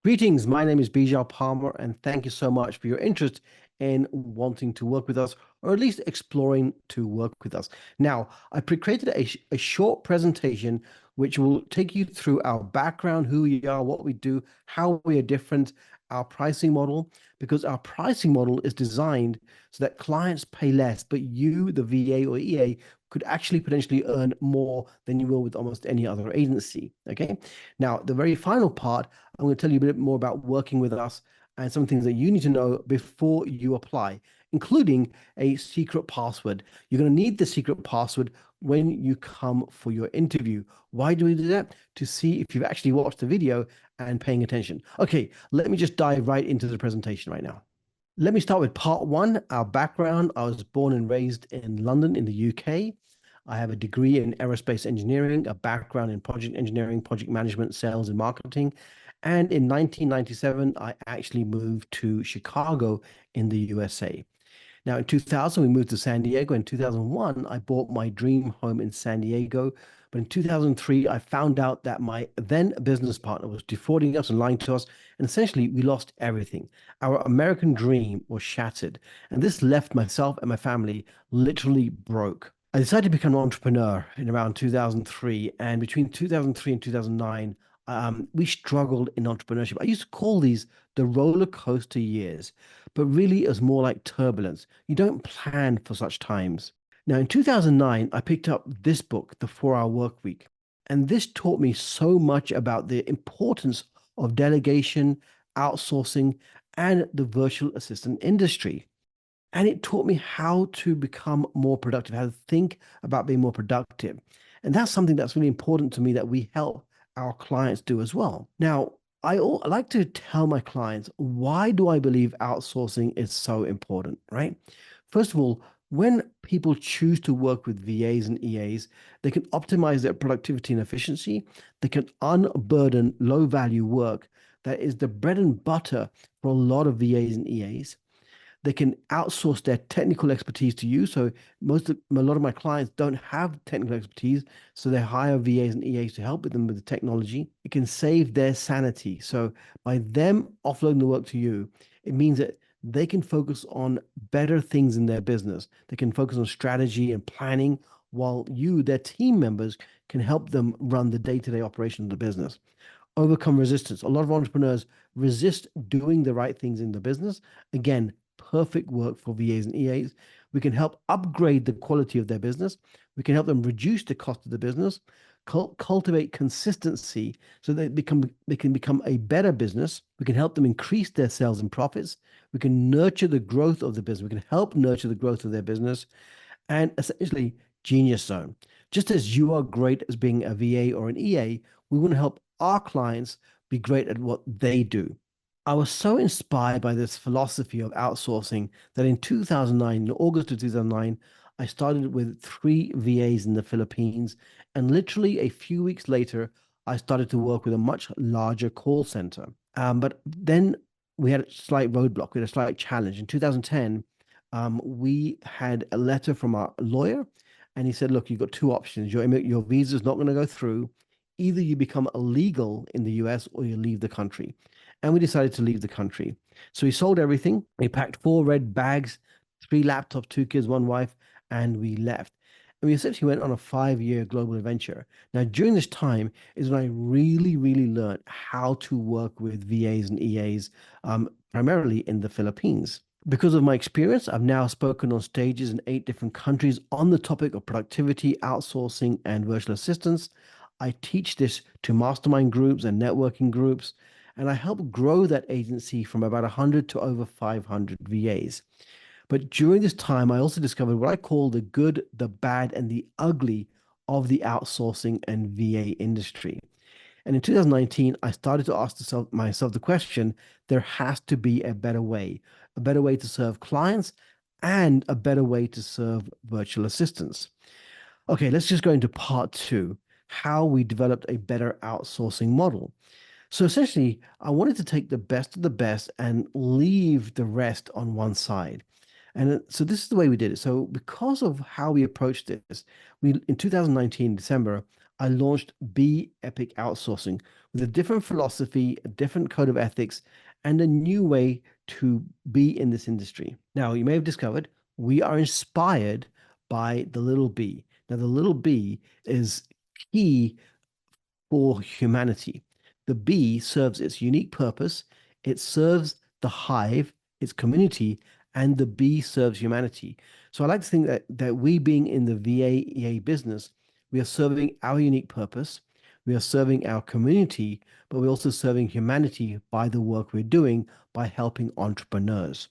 Greetings, my name is Bijal Palmer, and thank you so much for your interest in wanting to work with us, or at least exploring to work with us. Now, I pre-created a short presentation which will take you through our background, who we are, what we do, how we are different, our pricing model, because our pricing model is designed so that clients pay less, but you, the VA or EA, could actually potentially earn more than you will with almost any other agency. Okay. Now, the very final part, I'm going to tell you a bit more about working with us and some things that you need to know before you apply, including a secret password. You're going to need the secret password when you come for your interview. Why do we do that? To see if you've actually watched the video and paying attention. Okay, let me just dive right into the presentation right now. Let me start with part one, our background. I was born and raised in London in the UK. I have a degree in aerospace engineering, a background in project engineering, project management, sales, and marketing. And in 1997, I actually moved to Chicago in the USA. Now, in 2000, we moved to San Diego. In 2001, I bought my dream home in San Diego. But in 2003, I found out that my then business partner was defrauding us and lying to us. And essentially, we lost everything. Our American dream was shattered. And this left myself and my family literally broke. I decided to become an entrepreneur in around 2003. And between 2003 and 2009, we struggled in entrepreneurship. I used to call these the roller coaster years, but really it was more like turbulence. You don't plan for such times. Now, in 2009, I picked up this book, The 4 Hour Work Week. And this taught me so much about the importance of delegation, outsourcing, and the virtual assistant industry. And it taught me how to become more productive, how to think about being more productive. And that's something that's really important to me that we help our clients do as well. Now, I like to tell my clients, why do I believe outsourcing is so important, right? First of all, when people choose to work with VAs and EAs, they can optimize their productivity and efficiency. They can unburden low value work that is the bread and butter for a lot of VAs and EAs. They can outsource their technical expertise to you. So a lot of my clients don't have technical expertise, so they hire VAs and EAs to help with them with the technology. It can save their sanity. So by them offloading the work to you, it means that they can focus on better things in their business. They can focus on strategy and planning, while you, their team members, can help them run the day-to-day operation of the business. Overcome resistance. A lot of entrepreneurs resist doing the right things in the business. Again, perfect work for VAs and EAs. We can help upgrade the quality of their business. We can help them reduce the cost of the business, cultivate consistency so they can become a better business. We can help them increase their sales and profits. We can nurture the growth of the business. We can help nurture the growth of their business and essentially genius zone. Just as you are great as being a VA or an EA, we want to help our clients be great at what they do. I was so inspired by this philosophy of outsourcing that in 2009, in August of 2009, I started with 3 VAs in the Philippines. And literally a few weeks later, I started to work with a much larger call center. But then we had a slight roadblock, we had a slight challenge. In 2010, we had a letter from our lawyer, and he said, look, you've got two options. Your visa is not going to go through. Either you become illegal in the US or you leave the country. And we decided to leave the country. So we sold everything. We packed 4 red bags, 3 laptops, 2 kids, 1 wife, and we left. And we essentially went on a 5 year global adventure. Now, during this time is when I really, really learned how to work with VAs and EAs, primarily in the Philippines. Because of my experience, I've now spoken on stages in 8 different countries on the topic of productivity, outsourcing, and virtual assistants. I teach this to mastermind groups and networking groups, and I help grow that agency from about 100 to over 500 VAs. But during this time, I also discovered what I call the good, the bad, and the ugly of the outsourcing and VA industry. And in 2019, I started to ask myself the question, there has to be a better way to serve clients and a better way to serve virtual assistants. Okay, let's just go into part two, how we developed a better outsourcing model. So essentially, I wanted to take the best of the best and leave the rest on one side. And so this is the way we did it. So because of how we approached this, we in 2019, December, I launched BeeEPiC Outsourcing with a different philosophy, a different code of ethics, and a new way to be in this industry. Now, you may have discovered we are inspired by the little b. Now, the little b is key for humanity. The bee serves its unique purpose, it serves the hive, its community, and the bee serves humanity. So I like to think that we being in the VA business, we are serving our unique purpose, we are serving our community, but we're also serving humanity by the work we're doing by helping entrepreneurs.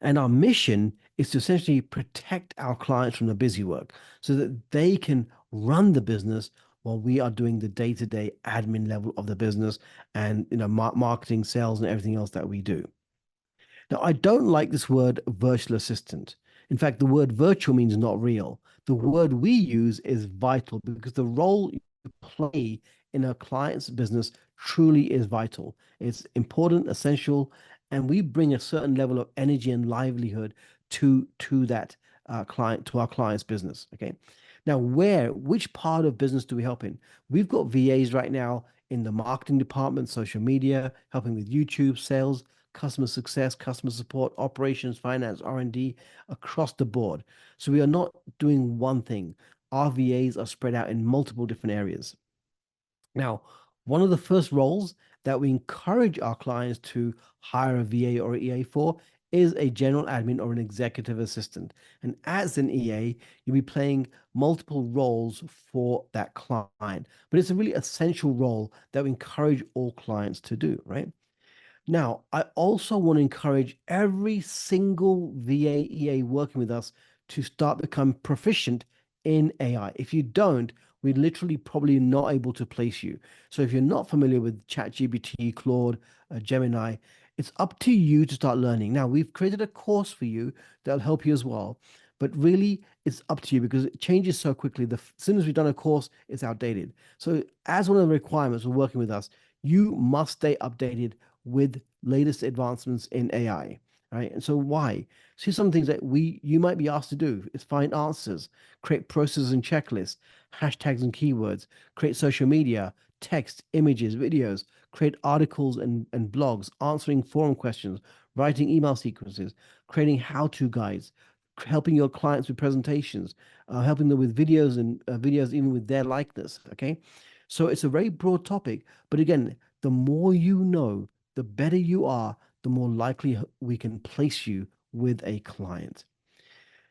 And our mission is to essentially protect our clients from the busy work so that they can run the business while we are doing the day-to-day admin level of the business and marketing, sales, and everything else that we do. Now, I don't like this word virtual assistant. In fact, the word virtual means not real. The word we use is vital because the role you play in a client's business truly is vital. It's important, essential, and we bring a certain level of energy and livelihood to that client, to our client's business. Okay. Now, which part of business do we help in? We've got VAs right now in the marketing department, social media, helping with YouTube, sales, customer success, customer support, operations, finance, R&D across the board. So we are not doing one thing. Our VAs are spread out in multiple different areas. Now, one of the first roles that we encourage our clients to hire a VA or EA for is a general admin or an executive assistant. And as an EA, you'll be playing multiple roles for that client. But it's a really essential role that we encourage all clients to do, right? Now, I also want to encourage every single VA, EA working with us to start become proficient in AI. If you don't, we're literally probably not able to place you. So if you're not familiar with ChatGPT, Claude, Gemini, it's up to you to start learning. Now, we've created a course for you that'll help you as well. But really, it's up to you because it changes so quickly. As soon as we've done a course, it's outdated. So, as one of the requirements for working with us, you must stay updated with latest advancements in AI, right? And so why? See some things that you might be asked to do is find answers, create processes and checklists, hashtags and keywords, create social media, text, images, videos, create articles and blogs, answering forum questions, writing email sequences, creating how-to guides, helping your clients with presentations, helping them with videos and videos even with their likeness. Okay, so it's a very broad topic, but again, the more you know, the better you are, the more likely we can place you with a client.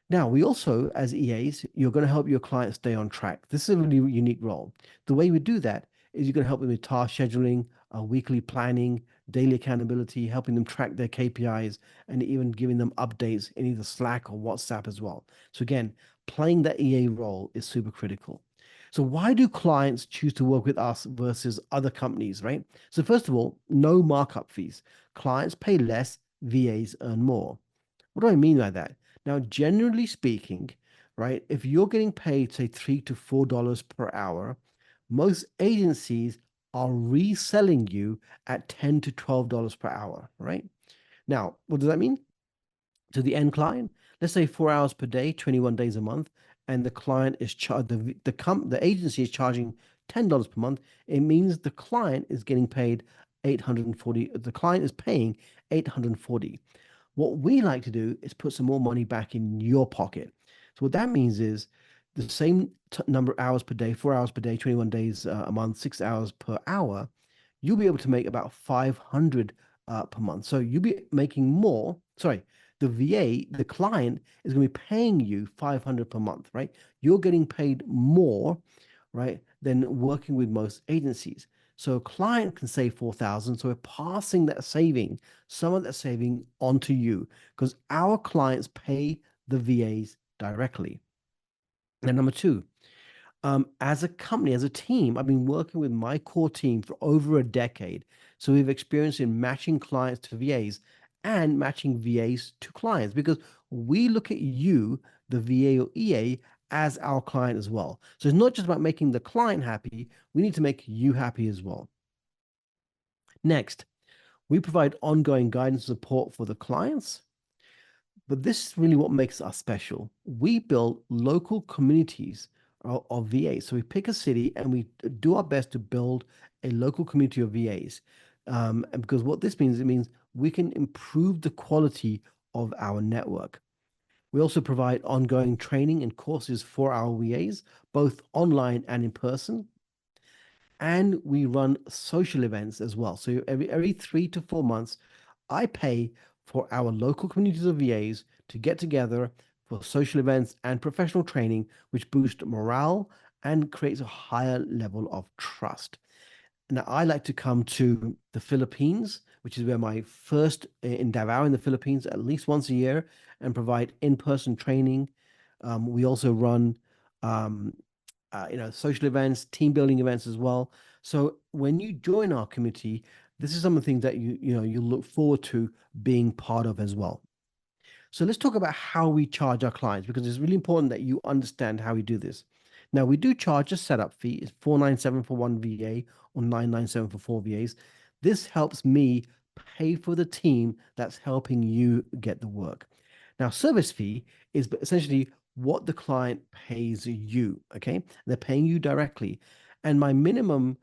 Now, we also, as EAs, you're going to help your client stay on track. This is a really unique role. The way we do that is you're going to help them with task scheduling, weekly planning, daily accountability, helping them track their KPIs, and even giving them updates in either Slack or WhatsApp as well. So again, playing that EA role is super critical. So why do clients choose to work with us versus other companies, right? So first of all, no markup fees. Clients pay less, VAs earn more. What do I mean by that? Now, generally speaking, right, if you're getting paid, say, $3 to $4 per hour, most agencies are reselling you at $10 to $12 per hour, right? Now, what does that mean? To the end client, let's say 4 hours per day, 21 days a month, and the client is the agency is charging $10 per month. It means the client is getting paid 840. The client is paying 840. What we like to do is put some more money back in your pocket. So what that means is the same number of hours per day, 4 hours per day, 21 days a month, 6 hours per hour, you'll be able to make about 500 per month. So you'll be making more. Sorry, the VA, the client is going to be paying you 500 per month, right? You're getting paid more, right, than working with most agencies. So a client can save 4,000. So we're passing that saving, some of that saving onto you because our clients pay the VAs directly. And number two, as a company, as a team, I've been working with my core team for over a decade. So we've experienced in matching clients to VAs and matching VAs to clients because we look at you, the VA or EA, as our client as well. So it's not just about making the client happy, we need to make you happy as well. Next, we provide ongoing guidance and support for the clients. But this is really what makes us special. We build local communities of VAs. So we pick a city and we do our best to build a local community of VAs. And because what this means, it means we can improve the quality of our network. We also provide ongoing training and courses for our VAs, both online and in person. And we run social events as well. So every 3 to 4 months, I pay for our local communities of VAs to get together for social events and professional training, which boost morale and creates a higher level of trust. Now, I like to come to the Philippines, which is where my first in Davao in the Philippines at least once a year and provide in-person training. We also run um, social events, team building events as well. So when you join our community, this is some of the things that you look forward to being part of as well. So let's talk about how we charge our clients because it's really important that you understand how we do this. Now we do charge a setup fee. It's 497 for one VA or 997 for four VAs. This helps me pay for the team that's helping you get the work. Now, service fee is essentially what the client pays you. Okay, they're paying you directly, and my minimum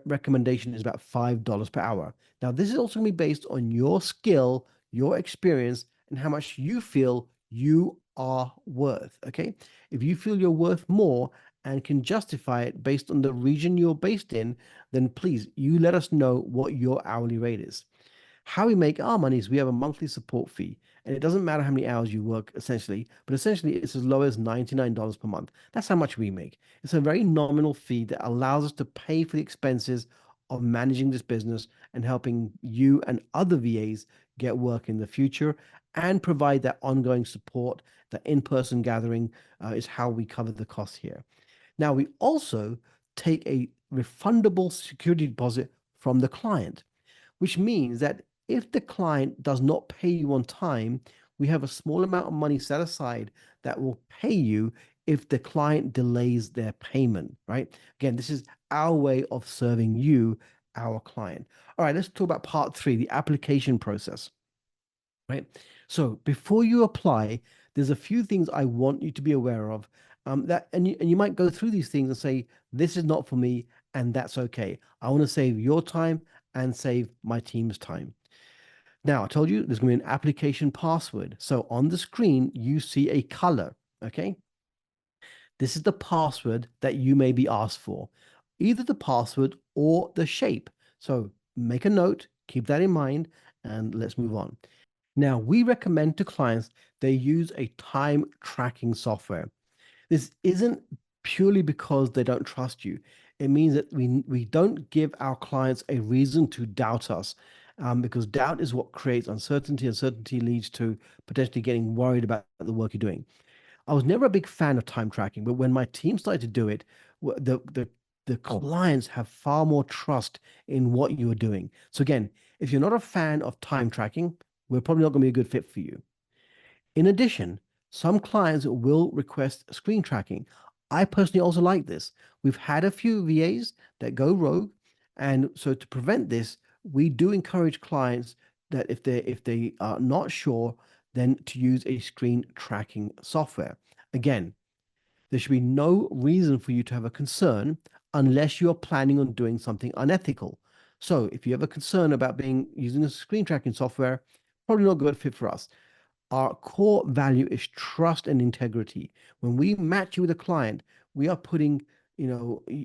recommendation is about $5 per hour. Now, this is also going to be based on your skill, your experience, and how much you feel you are worth. Okay. If you feel you're worth more and can justify it based on the region you're based in, then please, you let us know what your hourly rate is. How we make our money is we have a monthly support fee, and it doesn't matter how many hours you work, essentially, but essentially it's as low as $99 per month. That's how much we make. It's a very nominal fee that allows us to pay for the expenses of managing this business and helping you and other VAs get work in the future and provide that ongoing support. The in-person gathering is how we cover the costs here. Now, we also take a refundable security deposit from the client, which means that if the client does not pay you on time, we have a small amount of money set aside that will pay you if the client delays their payment, right? Again, this is our way of serving you, our client. All right, let's talk about part three, the application process, right? So before you apply, there's a few things I want you to be aware of. And you might go through these things and say, this is not for me, and that's okay. I want to save your time and save my team's time. Now, I told you there's going to be an application password. So on the screen, you see a color. Okay. This is the password that you may be asked for, either the password or the shape. So make a note, keep that in mind, and let's move on. Now, we recommend to clients they use a time tracking software. This isn't purely because they don't trust you. It means that we don't give our clients a reason to doubt us, because doubt is what creates uncertainty. Uncertainty leads to potentially getting worried about the work you're doing. I was never a big fan of time tracking, but when my team started to do it, the clients have far more trust in what you are doing. So again, if you're not a fan of time tracking, we're probably not going to be a good fit for you. In addition, some clients will request screen tracking. I personally also like this. We've had a few VAs that go rogue, and so to prevent this, we do encourage clients that if they are not sure, then to use a screen tracking software. Again, there should be no reason for you to have a concern unless you are planning on doing something unethical. So if you have a concern about being using a screen tracking software, probably not a good fit for us. Our core value is trust and integrity. When we match you with a client, we are putting,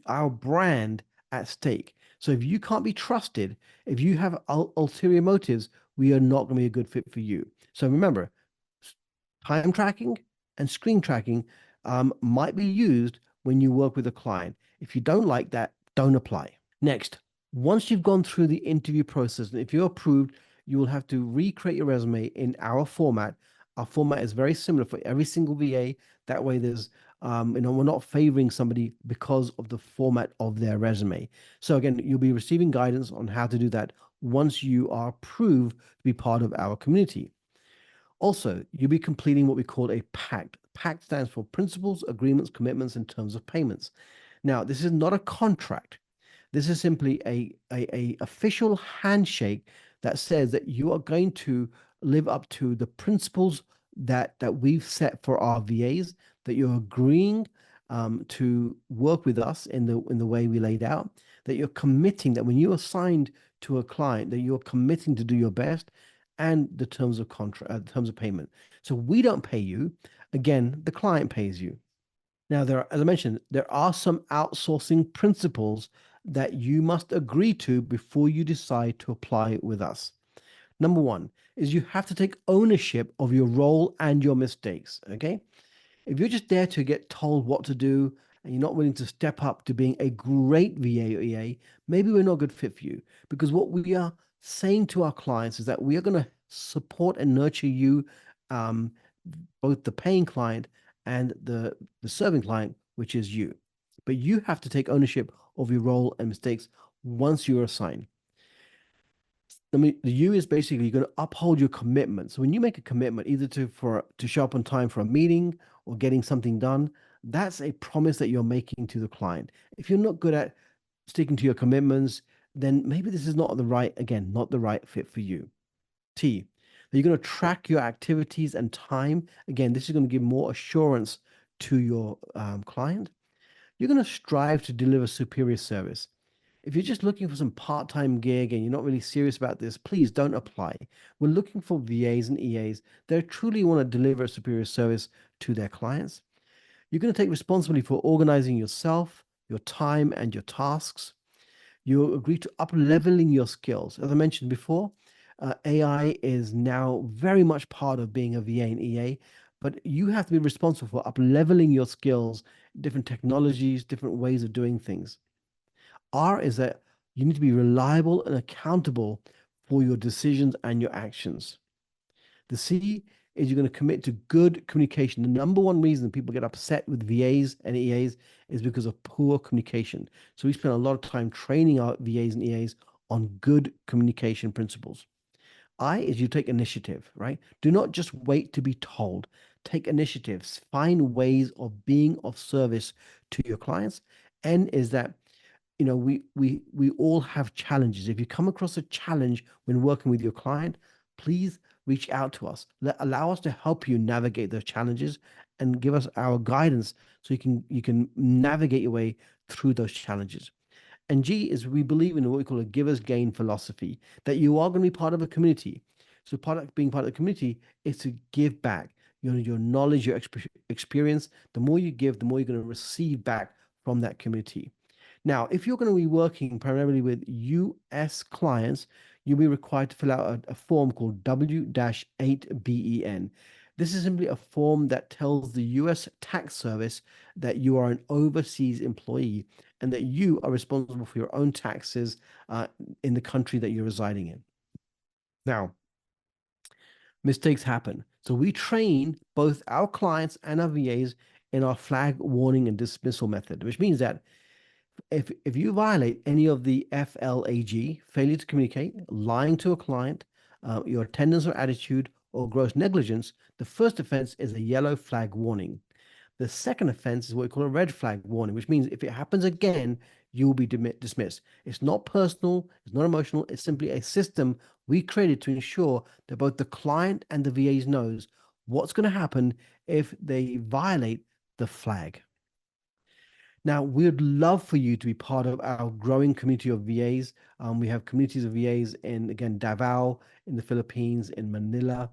our brand at stake. So if you can't be trusted, if you have ulterior motives, we are not going to be a good fit for you. So remember, time tracking and screen tracking might be used when you work with a client. If you don't like that, don't apply. Next, once you've gone through the interview process, and if you're approved, you will have to recreate your resume in our format. Our format is very similar for every single VA. That way, we're not favoring somebody because of the format of their resume. So again, you'll be receiving guidance on how to do that once you are approved to be part of our community. Also, you'll be completing what we call a pact. Pact stands for principles, agreements, commitments, and terms of payments. Now, this is not a contract. This is simply a official handshake that says that you are going to live up to the principles that we've set for our VAs, that you're agreeing to work with us in the way we laid out, that you're committing, that when you are signed to a client, that you're committing to do your best, and the terms of contract, terms of payment. So we don't pay you. Again, the client pays you. Now, as I mentioned, there are some outsourcing principles that you must agree to before you decide to apply with us. Number one is you have to take ownership of your role and your mistakes. Okay. If you're just there to get told what to do and you're not willing to step up to being a great VA or EA, maybe we're not a good fit for you. Because what we are saying to our clients is that we are going to support and nurture you, um, both the paying client and the serving client, which is you. But you have to take ownership of your role and mistakes once you're assigned. The U is basically you're going to uphold your commitment. So when you make a commitment, either to show up on time for a meeting or getting something done, that's a promise that you're making to the client. If you're not good at sticking to your commitments, then maybe this is not not the right fit for you. T, you're going to track your activities and time. Again, this is going to give more assurance to your client. You're going to strive to deliver superior service. If you're just looking for some part-time gig and you're not really serious about this, please don't apply. We're looking for VAs and EAs that truly want to deliver a superior service to their clients. You're going to take responsibility for organizing yourself, your time, and your tasks. You agree to up-leveling your skills. As I mentioned before, AI is now very much part of being a VA and EA, but you have to be responsible for up-leveling your skills, different technologies, different ways of doing things. R is that you need to be reliable and accountable for your decisions and your actions. The C is you're going to commit to good communication. The number one reason people get upset with VAs and EAs is because of poor communication. So we spend a lot of time training our VAs and EAs on good communication principles. I is you take initiative, right? Do not just wait to be told. Take initiatives. Find ways of being of service to your clients. N is that we all have challenges. If you come across a challenge when working with your client, please reach out to us. Allow us to help you navigate those challenges and give us our guidance so you can navigate your way through those challenges. And G is we believe in what we call a giver's gain philosophy, that you are going to be part of a community. So being part of the community is to give back your knowledge, your experience. The more you give, the more you're going to receive back from that community. Now, if you're going to be working primarily with US clients, you'll be required to fill out a form called W-8BEN. This is simply a form that tells the US tax service that you are an overseas employee and that you are responsible for your own taxes in the country that you're residing in. Now, mistakes happen. So we train both our clients and our VAs in our flag warning and dismissal method, which means that if you violate any of the FLAG, failure to communicate, lying to a client, your attendance or attitude, or gross negligence, the first offense is a yellow flag warning. The second offense is what we call a red flag warning, which means if it happens again, you will be dismissed. It's not personal, it's not emotional, it's simply a system we created to ensure that both the client and the VAs knows what's going to happen if they violate the flag. Now, we'd love for you to be part of our growing community of VAs. We have communities of VAs in, again, Davao in the Philippines, in Manila,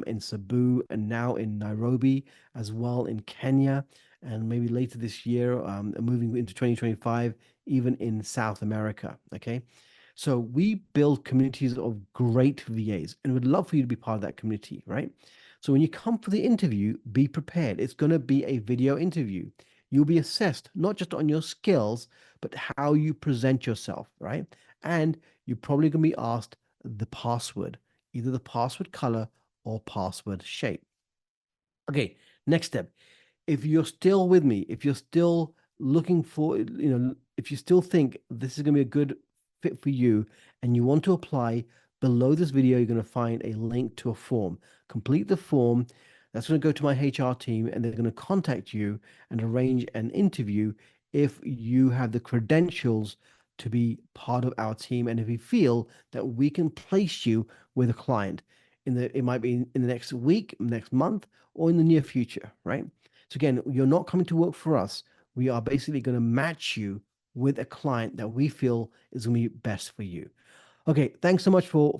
in Cebu, and now in Nairobi, as well in Kenya, and maybe later this year, moving into 2025, even in South America. Okay. So we build communities of great VAs, and we'd love for you to be part of that community, right? So when you come for the interview, be prepared. It's going to be a video interview. You'll be assessed not just on your skills, but how you present yourself, right? And you're probably going to be asked the password, either the password color or password shape. Okay, next step. If you're still with me, if you're still looking for, if you still think this is going to be a good fit for you and you want to apply, below this video, you're going to find a link to a form. Complete the form. That's going to go to my HR team and they're going to contact you and arrange an interview if you have the credentials to be part of our team and if we feel that we can place you with a client it might be in the next week, next month, or in the near future, right? So again, you're not coming to work for us. we are basically going to match you with a client that we feel is going to be best for you. Okay, thanks so much for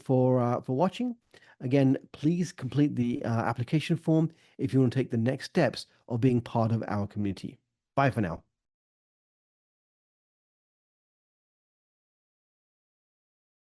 watching. Again, please complete the application form if you want to take the next steps of being part of our community. Bye for now.